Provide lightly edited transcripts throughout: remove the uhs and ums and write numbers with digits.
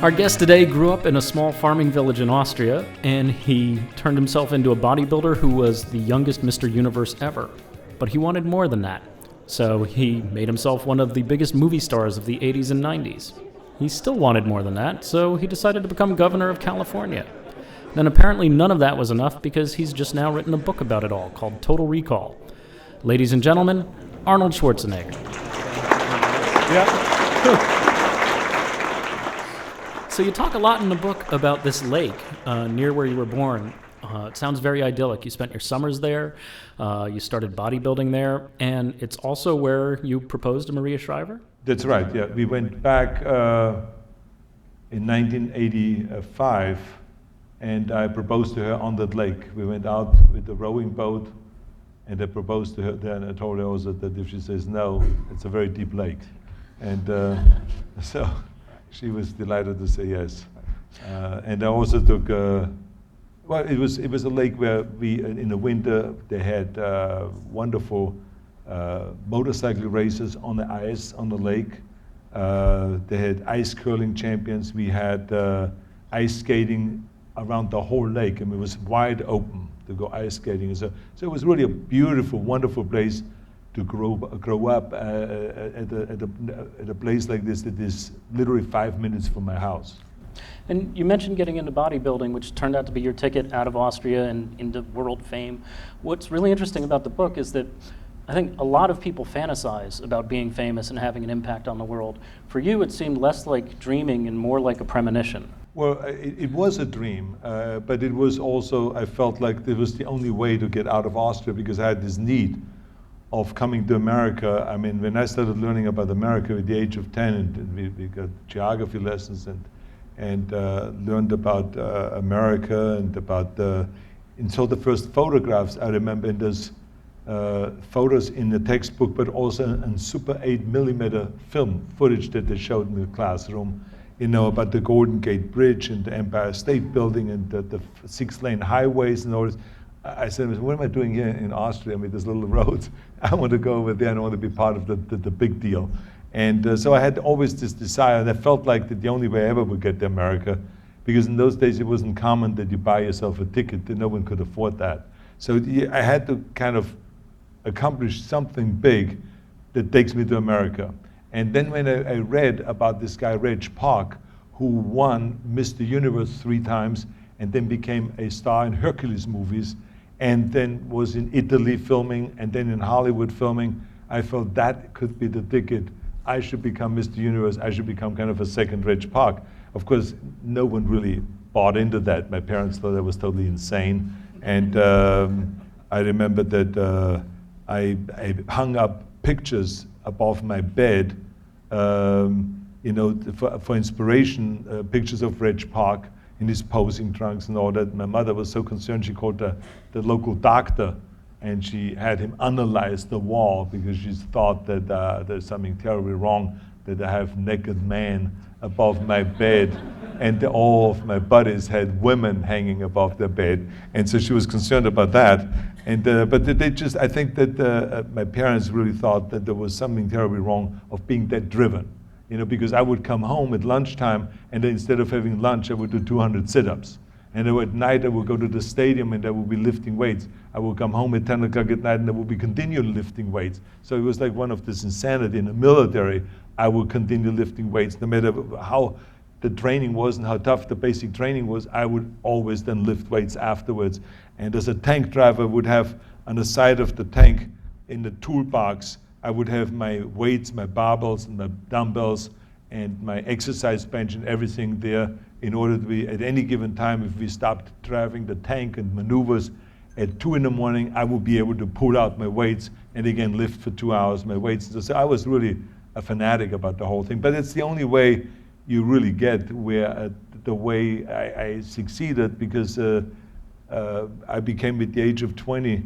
Our guest today grew up in a small farming village in Austria, and he turned himself into a bodybuilder who was the youngest Mr. Universe ever. But he wanted more than that, so he made himself one of the biggest movie stars of the 80s and 90s. He still wanted more than that, so he decided to become governor of California. Then apparently none of that was enough because he's just now written a book about it all called Total Recall. Ladies and gentlemen, Arnold Schwarzenegger. Yeah. So you talk a lot in the book about this lake near where you were born. It sounds very idyllic. You spent your summers there, you started bodybuilding there, and it's also where you proposed to Maria Shriver? That's right, yeah. We went back in 1985, and I proposed to her on that lake. We went out with the rowing boat, and I proposed to her there, and I told her also that if she says no, it's a very deep lake. And so she was delighted to say yes. And I also took, well, it was a lake where we, in the winter, they had wonderful motorcycle races on the ice on the lake. They had ice curling champions. We had ice skating around the whole lake. I mean, it was wide open to go ice skating. So it was really a beautiful, wonderful place to grow up at a place like this that is literally 5 minutes from my house. And you mentioned getting into bodybuilding, which turned out to be your ticket out of Austria and into world fame. What's really interesting about the book is that I think a lot of people fantasize about being famous and having an impact on the world. For you, it seemed less like dreaming and more like a premonition. Well, it was a dream, but it was also, I felt like it was the only way to get out of Austria because I had this need of coming to America. I mean, when I started learning about America at the age of 10, and we got geography lessons and learned about America and about and so the first photographs I remember in those photos in the textbook, but also in Super 8mm film footage that they showed in the classroom, you know, about the Golden Gate Bridge and the Empire State Building and the 6-lane highways and all this. I said, what am I doing here in Austria with this little road? I want to go over there and I want to be part of the big deal. And so I had always this desire, and I felt like that the only way I ever would get to America, because in those days it wasn't common that you buy yourself a ticket, that no one could afford that. So I had to kind of accomplish something big that takes me to America. And then when I read about this guy, Reg Park, who won Mr. Universe 3 times and then became a star in Hercules movies, and then was in Italy filming, and then in Hollywood filming, I felt that could be the ticket. I should become Mr. Universe. I should become kind of a second Reg Park. Of course, no one really bought into that. My parents thought I was totally insane. And I remember that I hung up pictures above my bed, you know, for inspiration, pictures of Reg Park in his posing trunks and all that. My mother was so concerned, she called the local doctor, and she had him analyze the wall because she thought that there's something terribly wrong, that I have naked men above my bed, and all of my buddies had women hanging above their bed, and so she was concerned about that. And but they just, I think that my parents really thought that there was something terribly wrong of being that driven. You know, because I would come home at lunchtime, and then instead of having lunch, I would do 200 sit-ups. And then at night, I would go to the stadium, and I would be lifting weights. I would come home at 10 o'clock at night, and I would be continuing lifting weights. So it was like one of this insanity. In the military, I would continue lifting weights. No matter how the training was and how tough the basic training was, I would always then lift weights afterwards. And as a tank driver, I would have on the side of the tank in the toolbox, I would have my weights, my barbells, and my dumbbells, and my exercise bench and everything there in order to be, at any given time, if we stopped driving the tank and maneuvers at 2 in the morning, I would be able to pull out my weights and again lift for 2 hours my weights. So I was really a fanatic about the whole thing. But it's the only way you really get where the way I succeeded, because I became, at the age of 20,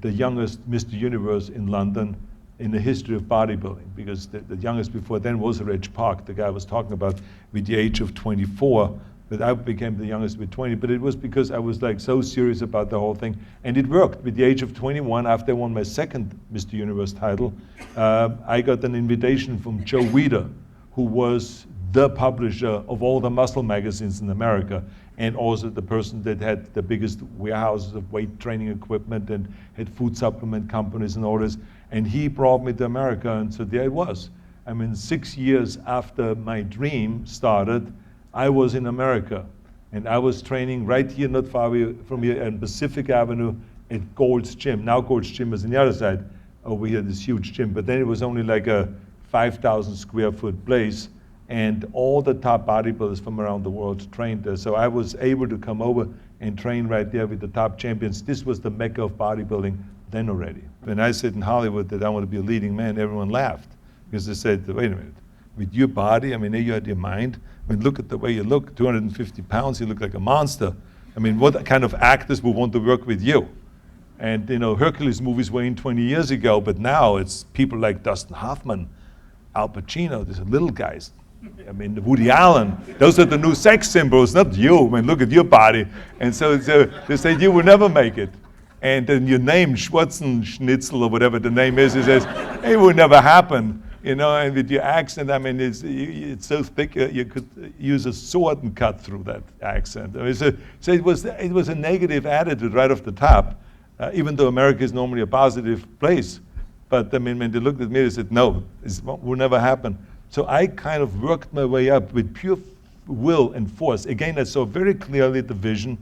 the youngest Mr. Universe in London in the history of bodybuilding, because the youngest before then was Reg Park, the guy I was talking about, with the age of 24. But I became the youngest with 20. But it was because I was like so serious about the whole thing, and it worked. With the age of 21, after I won my second Mr. Universe title, I got an invitation from Joe Weider, who was the publisher of all the muscle magazines in America, and also the person that had the biggest warehouses of weight training equipment and had food supplement companies and all this. And he brought me to America, and so there I was. I mean, 6 years after my dream started, I was in America. And I was training right here, not far away from here, on Pacific Avenue at Gold's Gym. Now Gold's Gym is on the other side. Over here, this huge gym. But then it was only like a 5,000 square foot place. And all the top bodybuilders from around the world trained there. So I was able to come over and train right there with the top champions. This was the mecca of bodybuilding then already. When I said in Hollywood that I want to be a leading man, everyone laughed. Because they said, wait a minute, with your body, I mean, you had your mind. I mean, look at the way you look, 250 pounds, you look like a monster. I mean, what kind of actors would want to work with you? And, you know, Hercules movies were in 20 years ago, but now it's people like Dustin Hoffman, Al Pacino, these are little guys. I mean, Woody Allen, those are the new sex symbols, not you. I mean, look at your body. And so they say, you will never make it. And then your name, Schwarzenegger or whatever the name is, he says, it will never happen. You know, and with your accent, I mean, it's so thick you could use a sword and cut through that accent. I mean, so it was a negative attitude right off the top, even though America is normally a positive place. But I mean, when they looked at me, they said, no, it will never happen. So I kind of worked my way up with pure will and force. Again, I saw very clearly the vision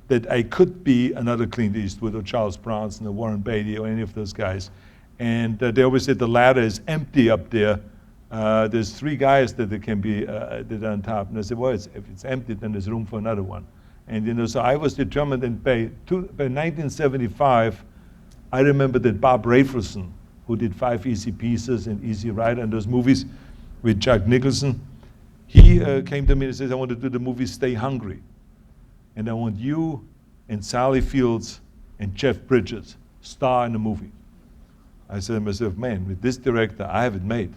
that I could be another Clint Eastwood or Charles Bronson or Warren Beatty or any of those guys. And they always said the ladder is empty up there. There's 3 guys that can be that are on top. And I said, well, if it's empty, then there's room for another one. And you know, so I was determined. And by 1975, I remember that Bob Rafelson, who did 5 Easy Pieces and Easy Rider and those movies with Jack Nicholson, he came to me and says, I want to do the movie Stay Hungry. And I want you and Sally Fields and Jeff Bridges star in the movie. I said to myself, man, with this director, I have it made.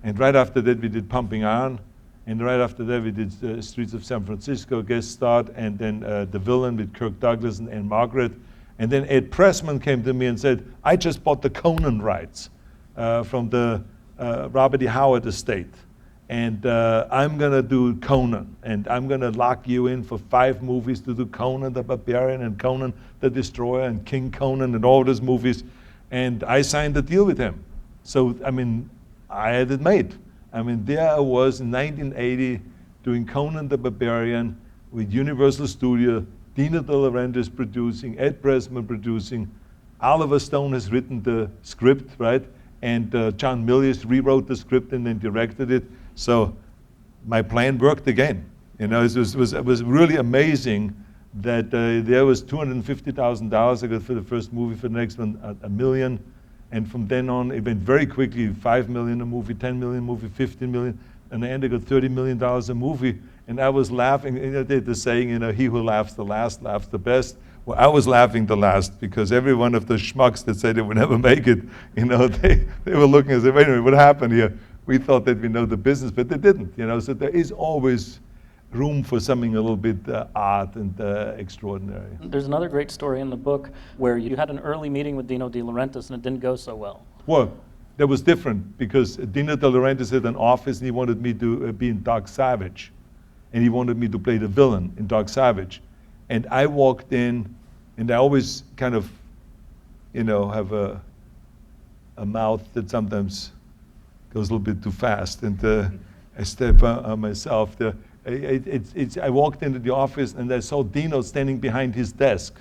And right after that, we did Pumping Iron. And right after that, we did Streets of San Francisco, guest starred, and then The Villain with Kirk Douglas and Margaret. And then Ed Pressman came to me and said, I just bought the Conan rights from the Robert E. Howard estate. And I'm going to do Conan. And I'm going to lock you in for 5 movies to do Conan the Barbarian and Conan the Destroyer and King Conan and all those movies. And I signed a deal with him. So, I mean, I had it made. I mean, there I was in 1980 doing Conan the Barbarian with Universal Studio, Dino De Laurentiis producing, Ed Pressman producing, Oliver Stone has written the script, right? And John Milius rewrote the script and then directed it. So my plan worked again. You know, it was really amazing that there was $250,000 I got for the first movie, for the next one, $1 million. And from then on, it went very quickly, $5 million a movie, $10 million a movie, $15 million. And I ended up got $30 million a movie. And I was laughing, you know, the saying, you know, he who laughs the last laughs the best. Well, I was laughing the last because every one of the schmucks that said they would never make it, you know, they were looking and said, wait a minute, what happened here? We thought that we know the business, but they didn't, you know. So there is always room for something a little bit odd and extraordinary. There's another great story in the book where you had an early meeting with Dino De Laurentiis and it didn't go so well. Well, that was different because Dino De Laurentiis had an office and he wanted me to be in Dog Savage. And he wanted me to play the villain in Dog Savage. And I walked in, and I always kind of, you know, have a mouth that sometimes goes a little bit too fast. And I step on myself there. I walked into the office and I saw Dino standing behind his desk.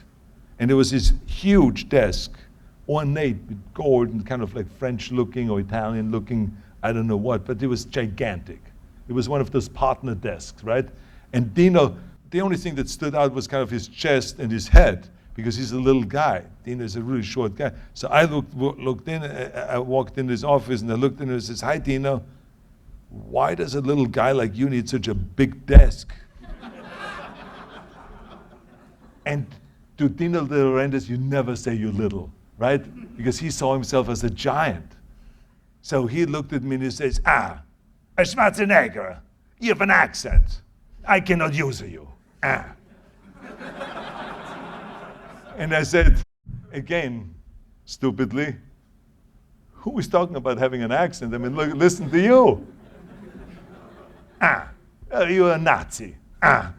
And there was this huge desk, ornate with gold and kind of like French looking or Italian looking, I don't know what, but it was gigantic. It was one of those partner desks, right? And Dino, the only thing that stood out was kind of his chest and his head, because he's a little guy. Dino is a really short guy. So I looked in, I walked in his office and I looked in and I says, hi Dino, why does a little guy like you need such a big desk? And to Dino De Laurentiis, you never say you're little, right? Because he saw himself as a giant. So he looked at me and he says, Schwarzenegger, you have an accent. I cannot use you. And I said, again, stupidly, who is talking about having an accent? I mean, look, listen to you. You're a Nazi. And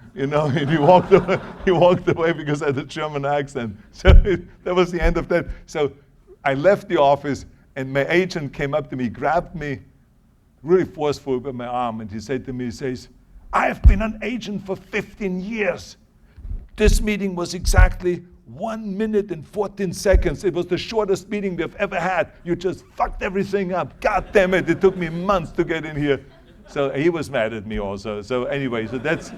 he walked away. He walked away because I had a German accent. So that was the end of that. So I left the office, and my agent came up to me, grabbed me really forcefully by my arm, and he said to me, he says, I've been an agent for 15 years. This meeting was exactly 1 minute and 14 seconds. It was the shortest meeting we've ever had. You just fucked everything up. God damn it, it took me months to get in here. So he was mad at me also. So anyway, so that's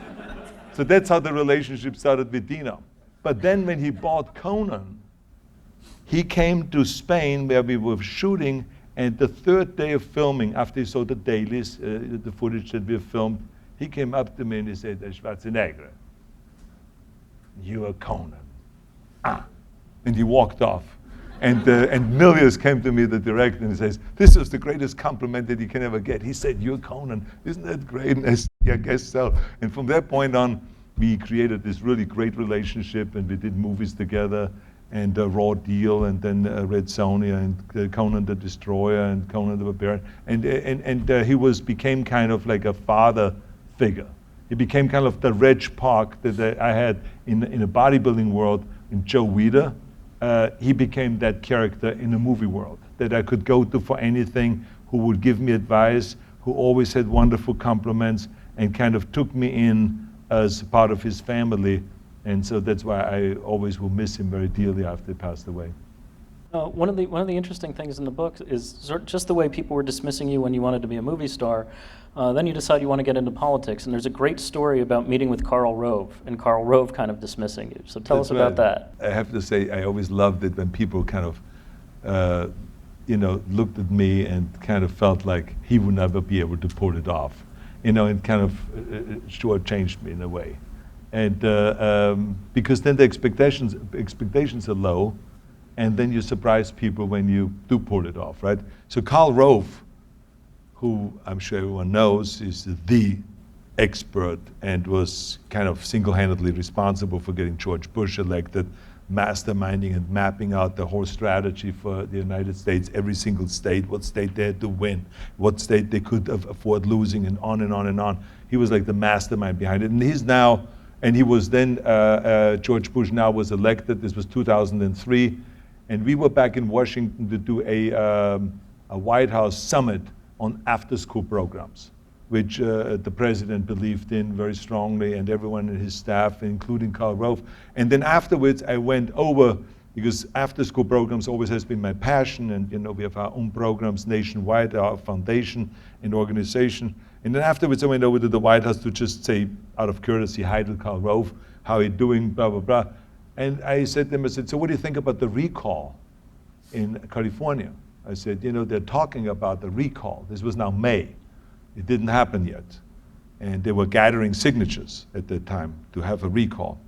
how the relationship started with Dino. But then when he bought Conan, he came to Spain where we were shooting, and the third day of filming, after he saw the dailies, the footage that we filmed, he came up to me and he said, Schwarzenegger, you are Conan. And he walked off. And Milius came to me, the director, and he says, this is the greatest compliment that you can ever get. He said, you're Conan. Isn't that great? And I said, yeah, I guess so. And from that point on, we created this really great relationship, and we did movies together, and Raw Deal, and then Red Sonja, and Conan the Destroyer, and Conan the Barbarian. And he became kind of like a father figure. He became kind of the Reg Park that I had in a bodybuilding world in Joe Weider. He became that character in the movie world that I could go to for anything, who would give me advice, who always had wonderful compliments, and kind of took me in as part of his family. And so that's why I always will miss him very dearly after he passed away. One of the interesting things in the book is just the way people were dismissing you when you wanted to be a movie star. Then you decide you want to get into politics, and there's a great story about meeting with Karl Rove, and Karl Rove kind of dismissing you. So tell us about that. I have to say, I always loved it when people kind of, looked at me and kind of felt like he would never be able to pull it off. And kind of shortchanged me in a way. And because then the expectations are low, and then you surprise people when you do pull it off, right? So Karl Rove, who I'm sure everyone knows is the expert and was kind of single-handedly responsible for getting George Bush elected, masterminding and mapping out the whole strategy for the United States, every single state, what state they had to win, what state they could afford losing, and on and on and on. He was like the mastermind behind it. And he was then, George Bush now was elected, this was 2003, and we were back in Washington to do a White House summit on after-school programs, which the president believed in very strongly, and everyone in his staff, including Karl Rove. And then afterwards, I went over, because after-school programs always has been my passion, and we have our own programs nationwide, our foundation and organization. And then afterwards, I went over to the White House to just say, out of courtesy, hi to Karl Rove, how are you doing, blah, blah, blah. And I said to him, so what do you think about the recall in California? I said, they're talking about the recall. This was now May. It didn't happen yet. And they were gathering signatures at that time to have a recall.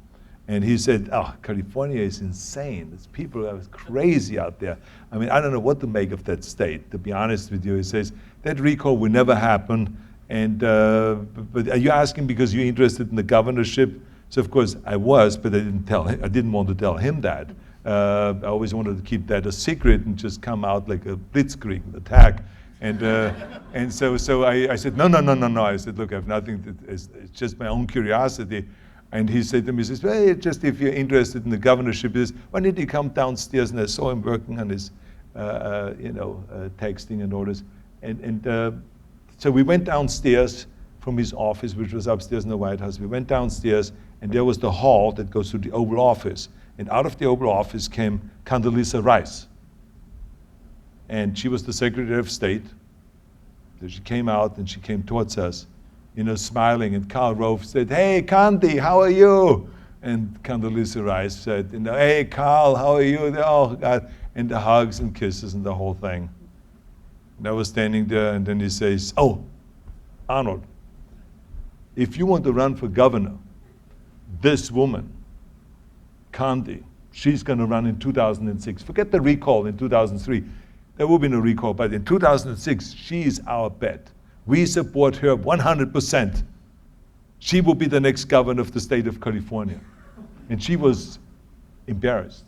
And he said, California is insane. These people are crazy out there. I mean, I don't know what to make of that state, to be honest with you. He says, that recall will never happen. And, but are you asking because you're interested in the governorship? So of course I was, but I didn't want to tell him that. I always wanted to keep that a secret and just come out like a blitzkrieg attack. And so I said, no. I said, look, I have nothing, it's just my own curiosity. And he said to me, he says, well, just if you're interested in the governorship, he says, why didn't you come downstairs? And I saw him working on his, texting and orders. So we went downstairs from his office, which was upstairs in the White House. We went downstairs, and there was the hall that goes to the Oval Office. And out of the Oval Office came Condoleezza Rice. And she was the Secretary of State. So she came out, and she came towards us, smiling. And Karl Rove said, hey, Condi, how are you? And Condoleezza Rice said, hey, Karl, how are you? Oh, God. And the hugs and kisses and the whole thing. And I was standing there, and then he says, oh, Arnold, if you want to run for governor, this woman, Condi, she's going to run in 2006. Forget the recall in 2003. There will be no recall, but in 2006, she is our bet. We support her 100%. She will be the next governor of the state of California. And she was embarrassed,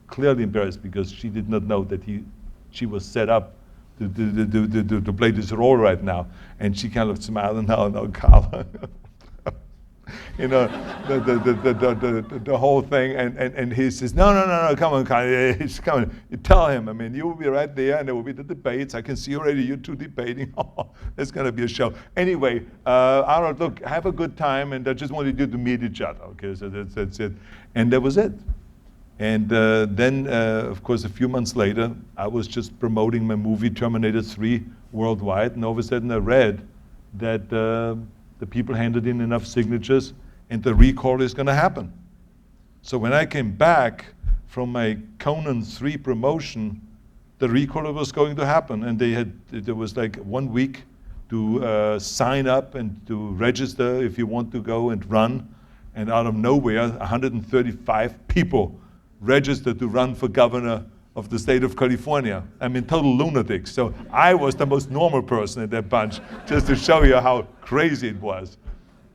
clearly embarrassed, because she did not know that she was set up to play this role right now. And she kind of smiled, and no, Karl. You know, the whole thing, and he says, no, come on, Karl, he's coming. You tell him, I mean, you will be right there, and there will be the debates. I can see already you two debating. Oh, it's going to be a show. Anyway, Arnold, look, have a good time, and I just wanted you to meet each other, okay, so that's it. And that was it. And then, of course, a few months later, I was just promoting my movie Terminator 3 worldwide, and all of a sudden I read that the people handed in enough signatures and the recall is going to happen. So when I came back from my Conan 3 promotion, the recall was going to happen, and there was like 1 week to sign up and to register if you want to go and run. And out of nowhere, 135 people registered to run for governor of the state of California. I mean, total lunatics. So I was the most normal person in that bunch, just to show you how crazy it was.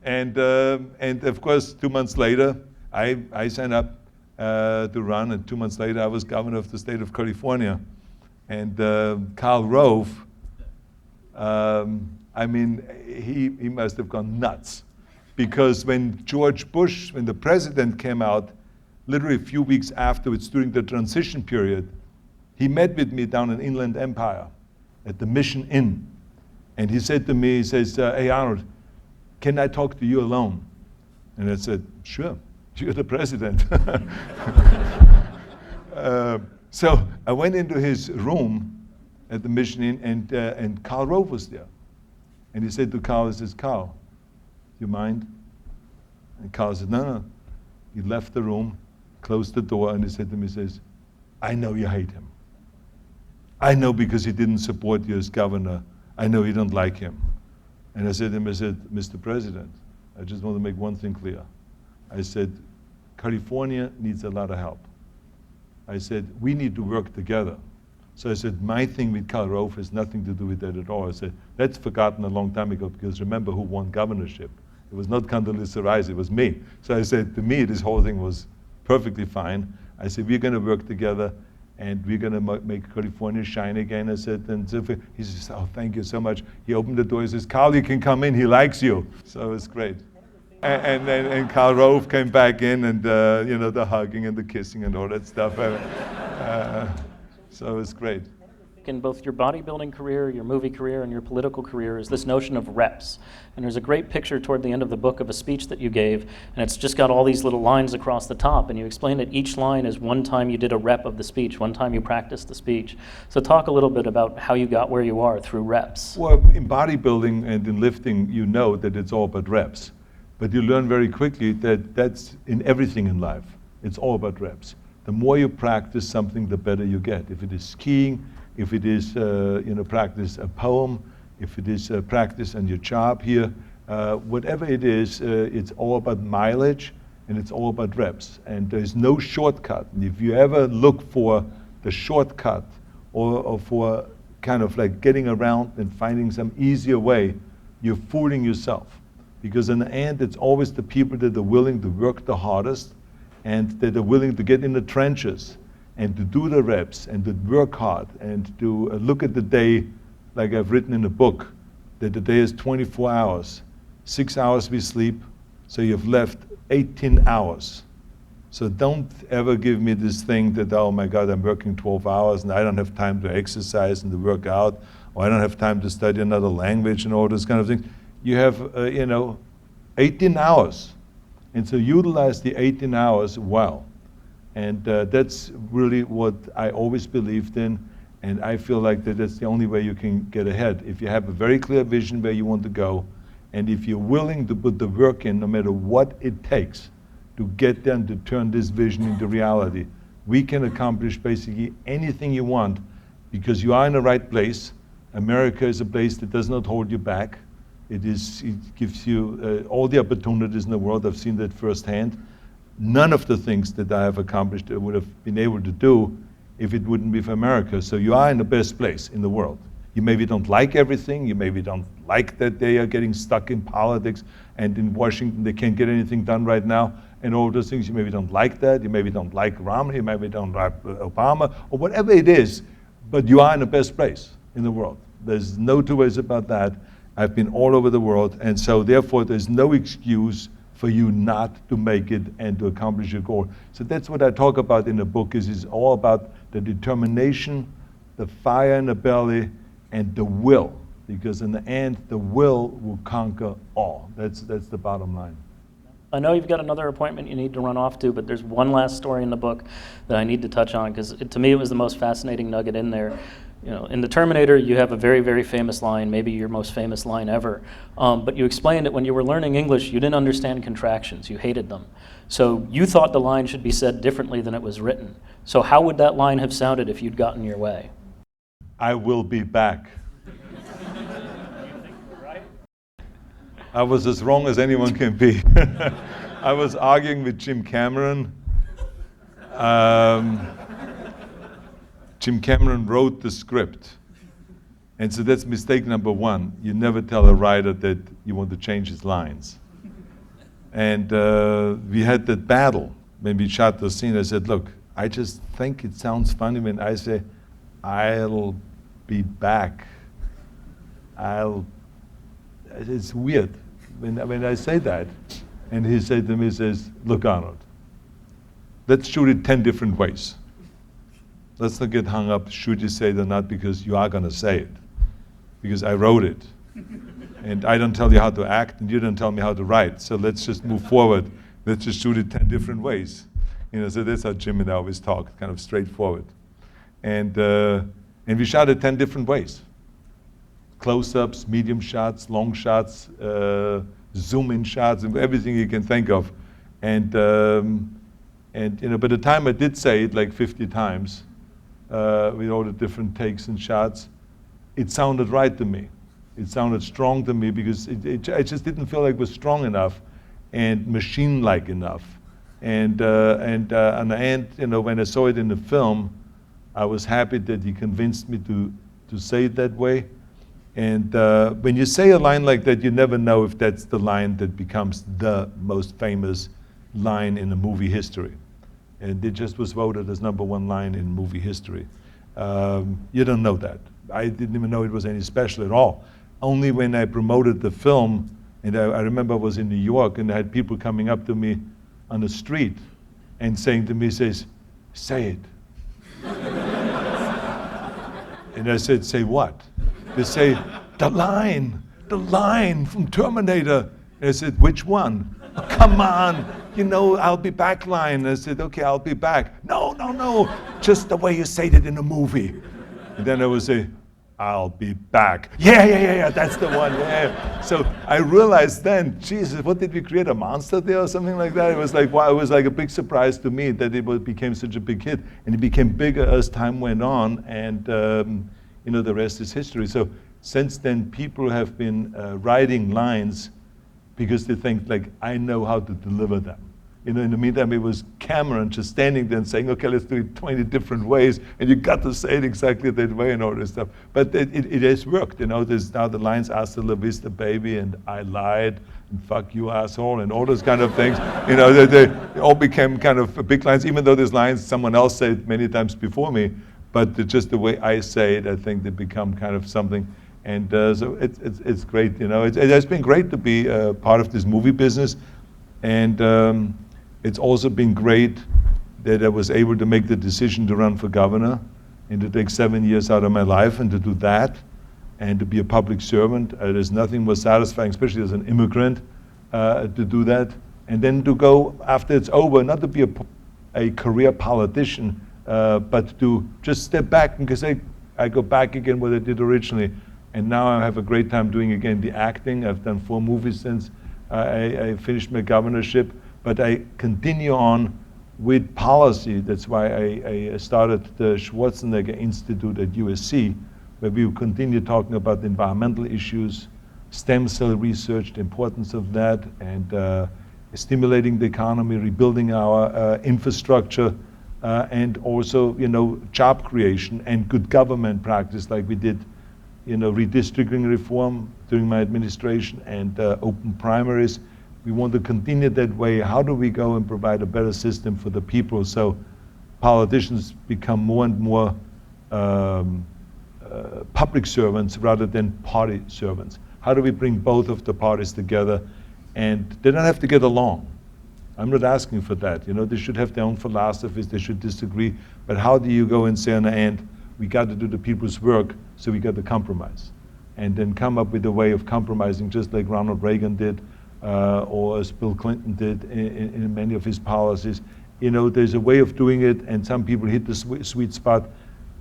And of course, 2 months later, I signed up to run, and 2 months later, I was governor of the state of California. And Karl Rove, I mean, he must have gone nuts. Because when George Bush, when the president came out, literally a few weeks afterwards, during the transition period, he met with me down in Inland Empire at the Mission Inn. And he said to me, he says, hey Arnold, can I talk to you alone? And I said, sure, you're the president. So I went into his room at the Mission Inn, and Karl Rove was there. And he said to Karl, he says, Karl, do you mind? And Karl said, no. He left the room, closed the door, and he said to me, he says, I know you hate him. I know because he didn't support you as governor. I know you don't like him. And I said to him, I said, Mr. President, I just want to make one thing clear. I said, California needs a lot of help. I said, we need to work together. So I said, my thing with Karl Rove has nothing to do with that at all. I said, that's forgotten a long time ago, because remember who won governorship. It was not Condoleezza Rice, it was me. So I said, to me, this whole thing was perfectly fine. I said, we're going to work together, and we're going to make California shine again. I said, and so he says, oh, thank you so much. He opened the door, he says, Karl, you can come in, he likes you. So it was great. And Karl Rove came back in, and you know, the hugging and the kissing and all that stuff. So it was great. In both your bodybuilding career, your movie career, and your political career is this notion of reps. And there's a great picture toward the end of the book of a speech that you gave, and it's just got all these little lines across the top, and you explain that each line is one time you did a rep of the speech, one time you practiced the speech. So talk a little bit about how you got where you are through reps. Well, in bodybuilding and in lifting, you know that it's all about reps. But you learn very quickly that that's in everything in life. It's all about reps. The more you practice something, the better you get. If it is skiing, if it is, practice a poem, if it is practice on your job here, whatever it is, it's all about mileage, and it's all about reps. And there's no shortcut. And if you ever look for the shortcut or for kind of like getting around and finding some easier way, you're fooling yourself. Because in the end, it's always the people that are willing to work the hardest and that are willing to get in the trenches and to do the reps, and to work hard, and to look at the day, like I've written in the book, that the day is 24 hours. 6 hours we sleep, so you've left 18 hours. So don't ever give me this thing that, oh my God, I'm working 12 hours and I don't have time to exercise and to work out, or I don't have time to study another language and all this kind of thing. You have, 18 hours. And so utilize the 18 hours well. And that's really what I always believed in, and I feel like that's the only way you can get ahead. If you have a very clear vision where you want to go, and if you're willing to put the work in, no matter what it takes to get there and to turn this vision into reality, we can accomplish basically anything you want, because you are in the right place. America is a place that does not hold you back. It gives you all the opportunities in the world. I've seen that firsthand. None of the things that I have accomplished I would have been able to do if it wouldn't be for America. So you are in the best place in the world. You maybe don't like everything. You maybe don't like that they are getting stuck in politics, and in Washington they can't get anything done right now, and all those things. You maybe don't like that. You maybe don't like Romney. You maybe don't like Obama, or whatever it is, but you are in the best place. in the world. There's no two ways about that. I've been all over the world, and so therefore there's no excuse for you not to make it and to accomplish your goal. So that's what I talk about in the book, is it's all about the determination, the fire in the belly, and the will. Because in the end, the will conquer all. That's the bottom line. I know you've got another appointment you need to run off to, but there's one last story in the book that I need to touch on, because to me it was the most fascinating nugget in there. You know, in the Terminator, you have a very, very famous line, maybe your most famous line ever. But you explained that when you were learning English, you didn't understand contractions. You hated them. So you thought the line should be said differently than it was written. So how would that line have sounded if you'd gotten your way? I will be back. I was as wrong as anyone can be. I was arguing with Jim Cameron. Jim Cameron wrote the script. And so that's mistake number one. You never tell a writer that you want to change his lines. And we had that battle. When we shot the scene, I said, look, I just think it sounds funny when I say, I'll be back. It's weird when I say that. And he said to me, he says, look, Arnold, let's shoot it 10 different ways. Let's not get hung up, should you say it or not, because you are going to say it. Because I wrote it. And I don't tell you how to act, and you don't tell me how to write. So let's just move forward. Let's just shoot it 10 different ways. You know, so that's how Jim and I always talk, kind of straightforward. And we shot it 10 different ways. Close-ups, medium shots, long shots, zoom-in shots, and everything you can think of. And you know, by the time I did say it like 50 times, with all the different takes and shots, it sounded right to me. It sounded strong to me, because I just didn't feel like it was strong enough and machine-like enough. And on the end, you know, when I saw it in the film, I was happy that he convinced me to say it that way. And when you say a line like that, you never know if that's the line that becomes the most famous line in the movie history. And it just was voted as #1 line in movie history. You don't know that. I didn't even know it was any special at all. Only when I promoted the film, and I remember I was in New York, and I had people coming up to me on the street and saying to me, says, say it. And I said, say what? They say, the line from Terminator. And I said, which one? Oh, come on, you know, I'll be back line. I said, okay, I'll be back. No, just the way you said it in the movie. And then I would say, I'll be back. Yeah, that's the one, yeah. So I realized then, Jesus, what did we create, a monster there or something like that? It was like, wow, it was like a big surprise to me that it became such a big hit. And it became bigger as time went on, and you know, the rest is history. So since then, people have been writing lines because they think, like, I know how to deliver them. You know, in the meantime, it was Cameron just standing there and saying, okay, let's do it 20 different ways, and you got to say it exactly that way and all this stuff. But it has worked, you know. There's now the lines, hasta la vista, baby, and I lied, and fuck you, asshole, and all those kind of things. You know, they all became kind of big lines, even though there's lines someone else said many times before me. But just the way I say it, I think they become kind of something. And so it's great, you know. It has been great to be part of this movie business. And it's also been great that I was able to make the decision to run for governor and to take 7 years out of my life and to do that and to be a public servant. There's nothing more satisfying, especially as an immigrant, to do that. And then to go, after it's over, not to be a career politician, but to just step back and say, I go back again what I did originally. And now I have a great time doing again the acting. I've done 4 movies since I finished my governorship. But I continue on with policy. That's why I started the Schwarzenegger Institute at USC, where we will continue talking about environmental issues, stem cell research, the importance of that, and stimulating the economy, rebuilding our infrastructure, and also, you know, job creation and good government practice, like we did, you know, redistricting reform during my administration and open primaries. We want to continue that way. How do we go and provide a better system for the people so politicians become more and more public servants rather than party servants? How do we bring both of the parties together? And they don't have to get along. I'm not asking for that. They should have their own philosophies, they should disagree, but how do you go and say on the end, we got to do the people's work, so we got to compromise? And then come up with a way of compromising, just like Ronald Reagan did, or as Bill Clinton did in many of his policies. There's a way of doing it, and some people hit the sweet spot.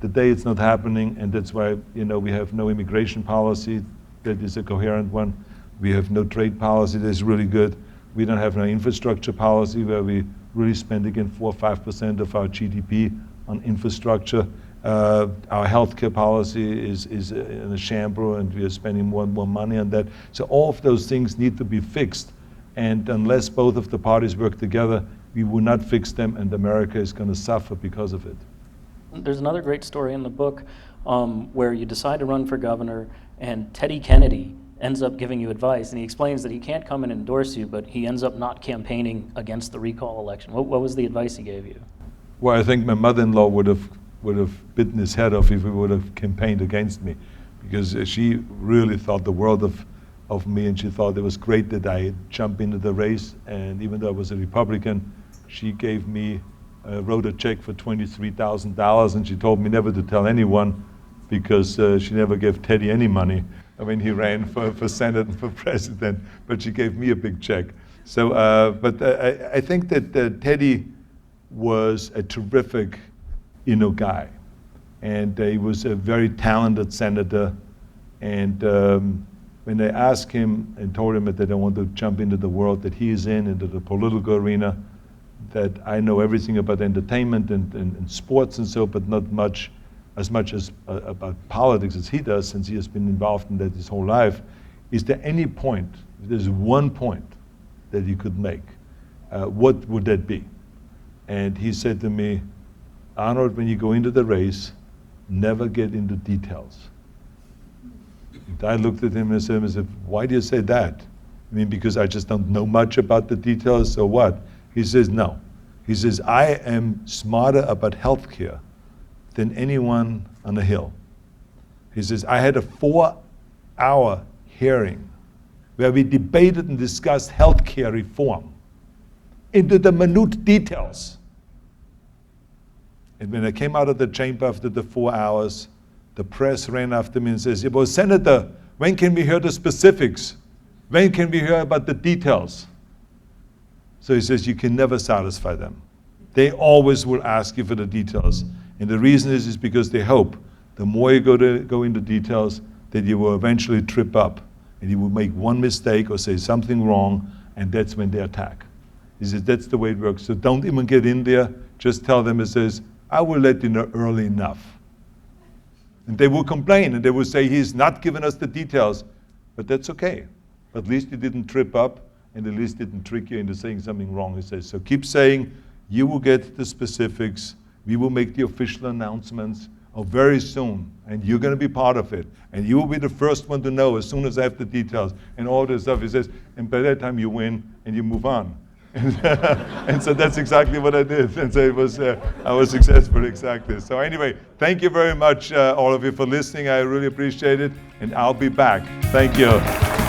Today it's not happening, and that's why we have no immigration policy that is a coherent one. We have no trade policy that's really good. We don't have no infrastructure policy where we really spend again 4 or 5% of our GDP on infrastructure. Our healthcare policy is in a shambles, and we are spending more and more money on that. So all of those things need to be fixed, and unless both of the parties work together, we will not fix them, and America is going to suffer because of it. There's another great story in the book where you decide to run for governor, and Teddy Kennedy ends up giving you advice, and he explains that he can't come and endorse you, but he ends up not campaigning against the recall election. What was the advice he gave you? Well, I think my mother-in-law would have bitten his head off if he would have campaigned against me, because she really thought the world of me, and she thought it was great that I jumped into the race. And even though I was a Republican, she gave me, wrote a check for $23,000, and she told me never to tell anyone, because she never gave Teddy any money when he ran for Senate and for president, but she gave me a big check. So, but I think that Teddy was a terrific guy, and he was a very talented senator. And when they asked him and told him that they don't want to jump into the world that he is in, into the political arena, that I know everything about entertainment and sports and so, but not much as about politics as he does, since he has been involved in that his whole life. Is there any point, if there's one point that you could make, what would that be? And he said to me, Arnold, when you go into the race, never get into details. And I looked at him and said, why do you say that? I mean, because I just don't know much about the details, so what? He says, no. He says, I am smarter about healthcare than anyone on the Hill. He says, I had a 4-hour hearing where we debated and discussed healthcare reform into the minute details. And when I came out of the chamber after the 4 hours, the press ran after me and says, well, Senator, when can we hear the specifics? When can we hear about the details? So he says, you can never satisfy them. They always will ask you for the details. And the reason is because they hope the more you go into details, that you will eventually trip up and you will make one mistake or say something wrong, and that's when they attack. He says, that's the way it works. So don't even get in there. Just tell them, it says, I will let you know early enough. And they will complain, and they will say, he's not giving us the details. But that's okay. At least you didn't trip up, and at least didn't trick you into saying something wrong. He says, so keep saying, you will get the specifics. We will make the official announcements very soon, and you're going to be part of it. And you will be the first one to know as soon as I have the details and all this stuff. He says, and by that time you win and you move on. And so that's exactly what I did. And so it was, I was successful exactly. So anyway, thank you very much, all of you, for listening. I really appreciate it, and I'll be back. Thank you.